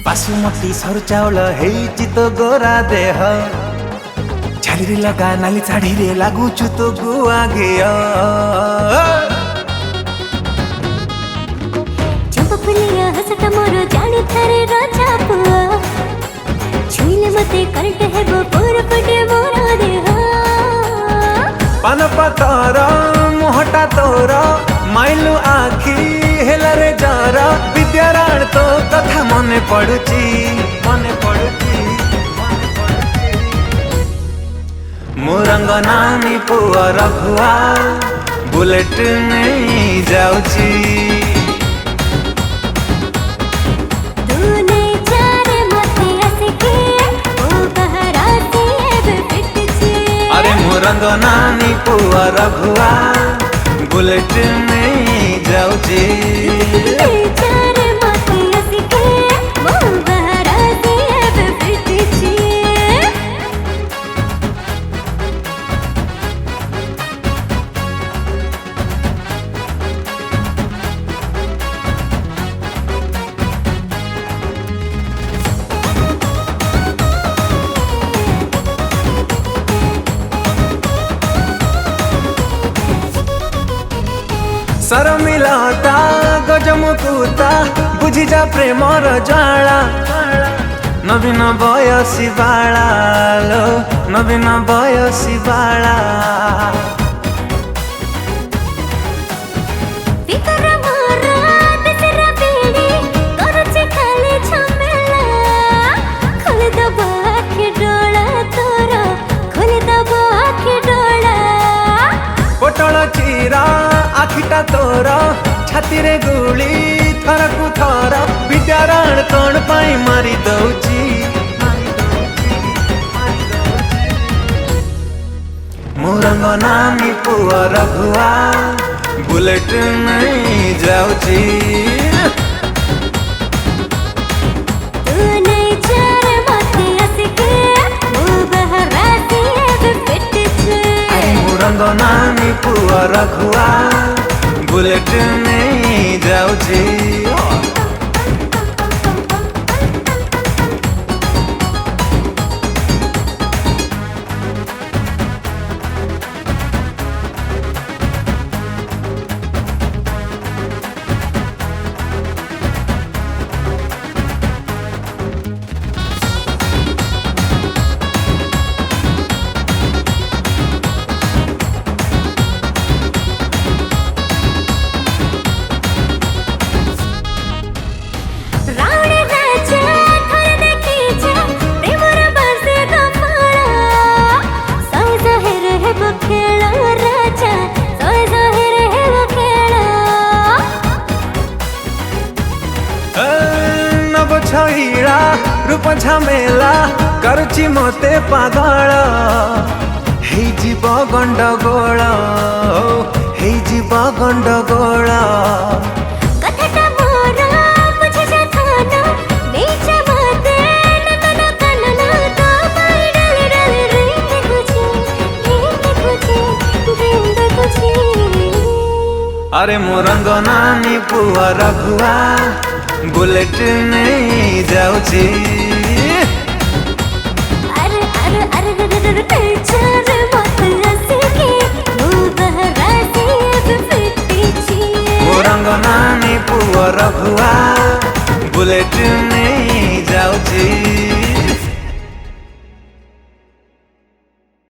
बासुमती सरू चाउल हेइछि तो गोरा देह झाली लगा नाली छाड़ी रे लागुछु तो गुआ गेया चंपफुलिया हसट मोर जानी थारे राजा पुआ छुइले मते करंट हेबो पूर फटे मोरा देह पान पातर मुहटा तोर माइलु आखी हेला रे जरा विद्याराण तो कथा मने पड़ुची मोरंग नानी पुआ रघुआ बुलेट नहीं जाउची मोरंग नानी पुआ रघुआ बुलेट नहीं जाउची सर मिलाता गजमुकुता बुझी जा प्रेमर ज्वाला नवीन बयसी बाला लो नवीन बयसी बाला पोटल चीरा आखिटा तोर छाती रे गुली थर कु थर विद्याराण कौन पाई मारी दउची मोरंग नानी पुआ रघुआ बुलेट नहीं जाउची मोरंग नानी पुआ रघुआ बुलेट नहीं जाउची छईड़ा रूप झमेला करुची मते पागल हे जीव गंडगोल हे जीव गंडगोल अरे मोरंग नानी पुआ रघुआ बुलेट नहीं जाउची मोरंग नानी पुआ रघुआ बुलेट नहीं जाउची।